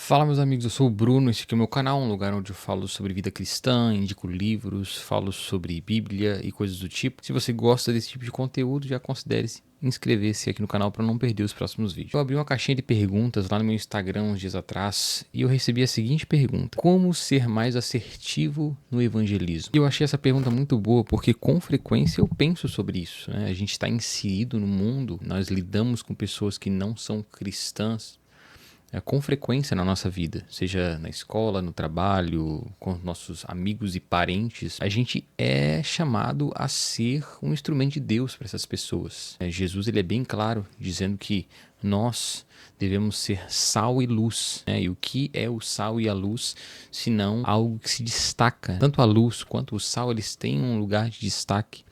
Fala, meus amigos, eu sou o Bruno. Esse aqui é o meu canal, um lugar onde eu falo sobre vida cristã, indico livros, falo sobre Bíblia e coisas do tipo. Se você gosta desse tipo de conteúdo, já considere se inscrever-se aqui no canal para não perder os próximos vídeos. Eu abri uma caixinha de perguntas lá no meu Instagram uns dias atrás e eu recebi a seguinte pergunta: como ser mais assertivo no evangelismo? E eu achei essa pergunta muito boa porque com frequência eu penso sobre isso, né? A gente está inserido no mundo, nós lidamos com pessoas que não são cristãs com frequência na nossa vida, seja na escola, no trabalho, com nossos amigos e parentes. A gente é chamado a ser um instrumento de Deus para essas pessoas. Jesus ele é bem claro dizendo que nós devemos ser sal e luz, né? E o que é o sal e a luz, senão algo que se destaca? Tanto a luz quanto o sal, eles têm um lugar de destaque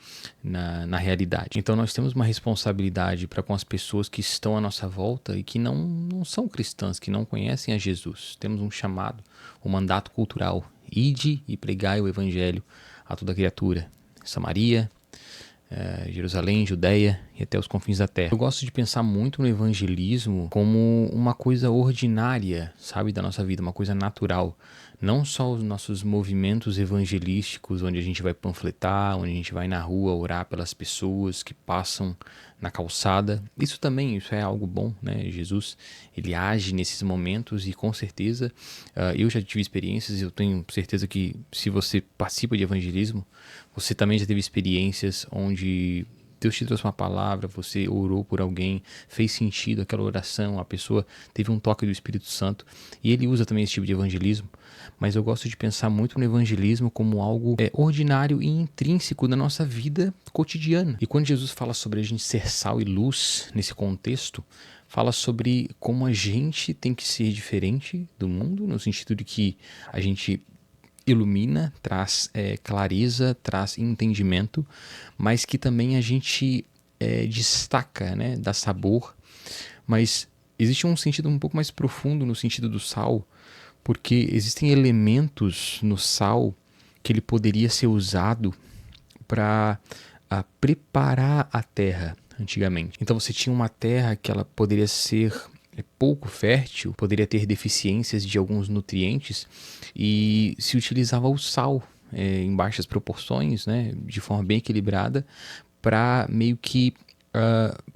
na realidade. Então nós temos uma responsabilidade para com as pessoas que estão à nossa volta e que não são cristãs, que não conhecem a Jesus. Temos um chamado, um mandato cultural: ide e pregai o evangelho a toda criatura. Samaria, Jerusalém, Judeia e até os confins da terra. Eu gosto de pensar muito no evangelismo como uma coisa ordinária, sabe, da nossa vida, uma coisa natural. Não só os nossos movimentos evangelísticos, onde a gente vai panfletar, onde a gente vai na rua orar pelas pessoas que passam na calçada. Isso também, isso é algo bom, né? Jesus, ele age nesses momentos e com certeza, eu já tive experiências e eu tenho certeza que se você participa de evangelismo, você também já teve experiências onde Deus te trouxe uma palavra, você orou por alguém, fez sentido aquela oração, a pessoa teve um toque do Espírito Santo, e ele usa também esse tipo de evangelismo, mas eu gosto de pensar muito no evangelismo como algo ordinário e intrínseco da nossa vida cotidiana. E quando Jesus fala sobre a gente ser sal e luz nesse contexto, fala sobre como a gente tem que ser diferente do mundo, no sentido de que a gente ilumina, traz clareza, traz entendimento, mas que também a gente destaca, né, dá sabor. Mas existe um sentido um pouco mais profundo no sentido do sal, porque existem elementos no sal que ele poderia ser usado para preparar a terra antigamente. Então você tinha uma terra que ela poderia ser pouco fértil, poderia ter deficiências de alguns nutrientes e se utilizava o sal em baixas proporções, né, de forma bem equilibrada, para meio que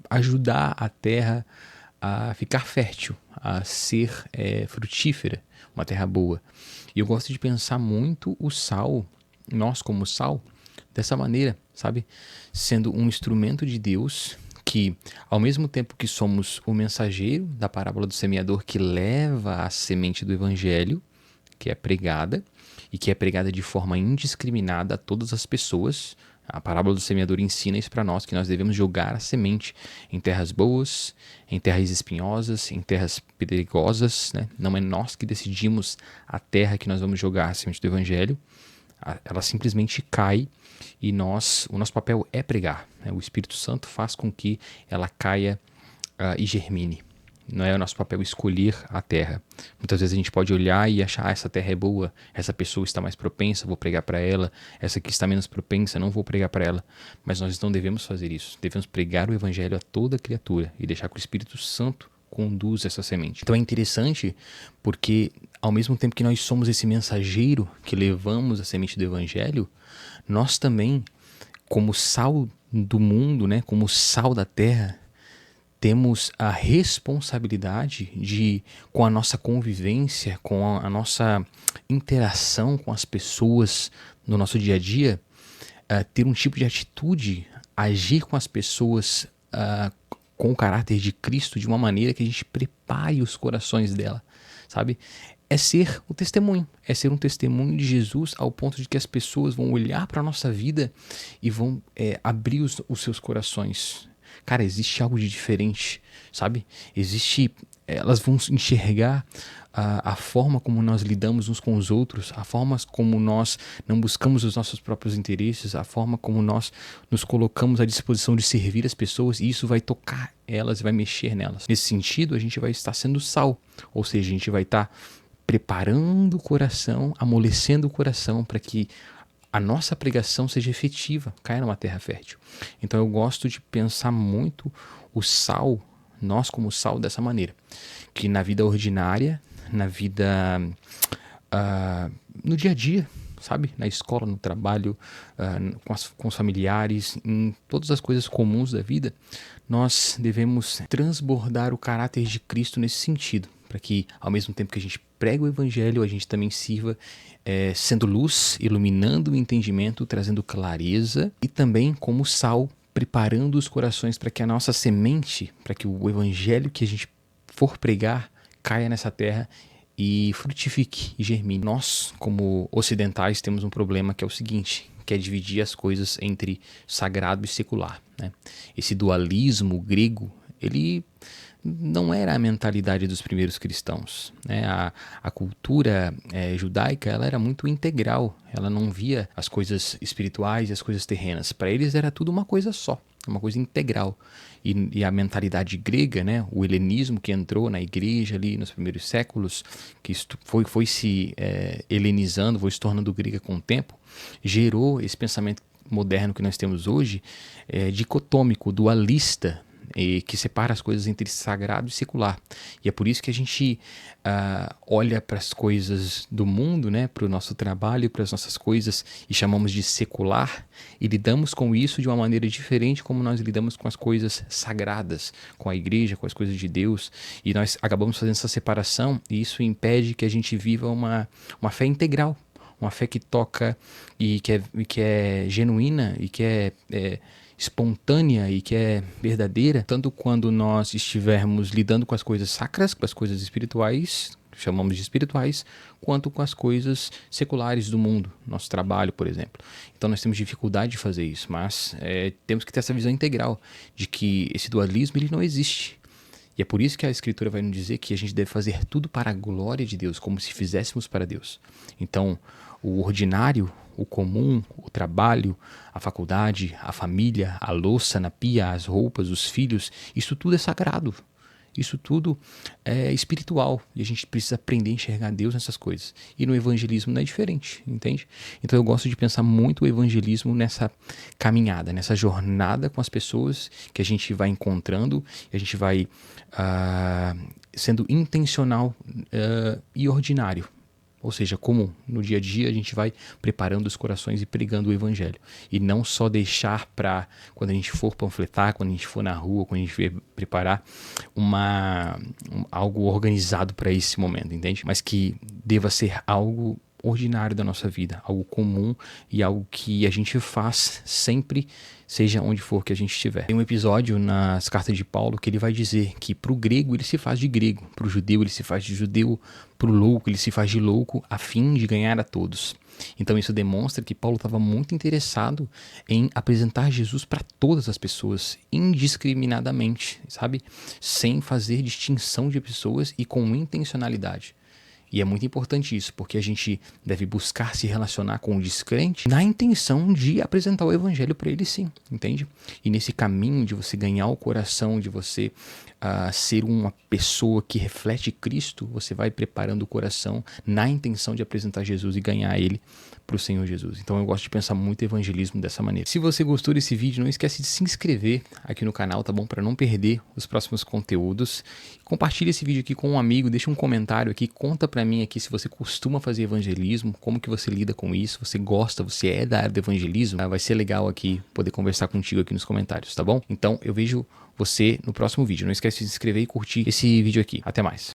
ajudar a terra a ficar fértil, a ser frutífera, uma terra boa. E eu gosto de pensar muito o sal, nós como sal, dessa maneira, sabe? Sendo um instrumento de Deus que, ao mesmo tempo que somos o mensageiro da parábola do semeador que leva a semente do evangelho, que é pregada, e que é pregada de forma indiscriminada a todas as pessoas. A parábola do semeador ensina isso para nós, que nós devemos jogar a semente em terras boas, em terras espinhosas, em terras pedregosas, né? Não é nós que decidimos a terra que nós vamos jogar a semente do evangelho. Ela simplesmente cai e o nosso papel é pregar, né? O Espírito Santo faz com que ela caia e germine. Não é o nosso papel escolher a terra. Muitas vezes a gente pode olhar e achar: essa terra é boa, essa pessoa está mais propensa, vou pregar para ela, essa aqui está menos propensa, não vou pregar para ela. Mas nós não devemos fazer isso. Devemos pregar o evangelho a toda criatura e deixar que o Espírito Santo conduza essa semente. Então é interessante porque, ao mesmo tempo que nós somos esse mensageiro que levamos a semente do evangelho, nós também, como sal do mundo, né, como sal da terra, temos a responsabilidade de, com a nossa convivência, com a nossa interação com as pessoas no nosso dia a dia, ter um tipo de atitude, agir com as pessoas com o caráter de Cristo de uma maneira que a gente prepare os corações dela, sabe? É ser o testemunho, é ser um testemunho de Jesus ao ponto de que as pessoas vão olhar para a nossa vida e vão abrir os seus corações. Cara, existe algo de diferente, sabe? Elas vão enxergar a forma como nós lidamos uns com os outros, a forma como nós não buscamos os nossos próprios interesses, a forma como nós nos colocamos à disposição de servir as pessoas, e isso vai tocar elas e vai mexer nelas. Nesse sentido, a gente vai estar sendo sal, ou seja, a gente vai estar preparando o coração, amolecendo o coração para que a nossa pregação seja efetiva, caia numa terra fértil. Então eu gosto de pensar muito o sal, nós como sal, dessa maneira, que na vida ordinária na vida, no dia a dia, sabe? Na escola, no trabalho, com os familiares, em todas as coisas comuns da vida, nós devemos transbordar o caráter de Cristo nesse sentido, para que ao mesmo tempo que a gente prega o evangelho, a gente também sirva sendo luz, iluminando o entendimento, trazendo clareza e também como sal, preparando os corações para que a nossa semente, para que o evangelho que a gente for pregar caia nessa terra e frutifique e germine. Nós, como ocidentais, temos um problema que é o seguinte, que é dividir as coisas entre sagrado e secular, né? Esse dualismo grego, ele não era a mentalidade dos primeiros cristãos, né? A cultura judaica, ela era muito integral, ela não via as coisas espirituais e as coisas terrenas. Para eles era tudo uma coisa só, uma coisa integral. E a mentalidade grega, né, o helenismo que entrou na igreja ali nos primeiros séculos, que foi se helenizando, foi se tornando grega com o tempo, gerou esse pensamento moderno que nós temos hoje, dicotômico, dualista, que separa as coisas entre sagrado e secular. E é por isso que a gente olha para as coisas do mundo, né, para o nosso trabalho, para as nossas coisas, e chamamos de secular, e lidamos com isso de uma maneira diferente como nós lidamos com as coisas sagradas, com a igreja, com as coisas de Deus, e nós acabamos fazendo essa separação, e isso impede que a gente viva uma fé integral, uma fé que toca e que é genuína e que é espontânea e que é verdadeira, tanto quando nós estivermos lidando com as coisas sacras, com as coisas espirituais, chamamos de espirituais, quanto com as coisas seculares do mundo, nosso trabalho, por exemplo. Então nós temos dificuldade de fazer isso, mas temos que ter essa visão integral de que esse dualismo ele não existe. E é por isso que a Escritura vai nos dizer que a gente deve fazer tudo para a glória de Deus, como se fizéssemos para Deus. Então, o ordinário, o comum, o trabalho, a faculdade, a família, a louça na pia, as roupas, os filhos, isso tudo é sagrado. Isso tudo é espiritual e a gente precisa aprender a enxergar Deus nessas coisas. E no evangelismo não é diferente, entende? Então eu gosto de pensar muito o evangelismo nessa caminhada, nessa jornada com as pessoas que a gente vai encontrando, e a gente vai sendo intencional e ordinário. Ou seja, comum. No dia a dia a gente vai preparando os corações e pregando o evangelho. E não só deixar para quando a gente for panfletar, quando a gente for na rua, quando a gente for preparar algo organizado para esse momento, entende? Mas que deva ser algo ordinário da nossa vida, algo comum e algo que a gente faz sempre, seja onde for que a gente estiver. Tem um episódio nas cartas de Paulo que ele vai dizer que para o grego ele se faz de grego, para o judeu ele se faz de judeu, para o louco ele se faz de louco, a fim de ganhar a todos. Então isso demonstra que Paulo estava muito interessado em apresentar Jesus para todas as pessoas, indiscriminadamente, sabe? Sem fazer distinção de pessoas e com intencionalidade. E é muito importante isso, porque a gente deve buscar se relacionar com o descrente na intenção de apresentar o evangelho para ele sim, entende? E nesse caminho de você ganhar o coração, de você ser uma pessoa que reflete Cristo, você vai preparando o coração na intenção de apresentar Jesus e ganhar ele para o Senhor Jesus. Então eu gosto de pensar muito evangelismo dessa maneira. Se você gostou desse vídeo, não esquece de se inscrever aqui no canal, tá bom? Para não perder os próximos conteúdos. Compartilhe esse vídeo aqui com um amigo, deixa um comentário aqui, conta para mim aqui se você costuma fazer evangelismo, como que você lida com isso, você gosta, você é da área do evangelismo, vai ser legal aqui poder conversar contigo aqui nos comentários, tá bom? Então eu vejo você no próximo vídeo. Não esquece de se inscrever e curtir esse vídeo aqui. Até mais.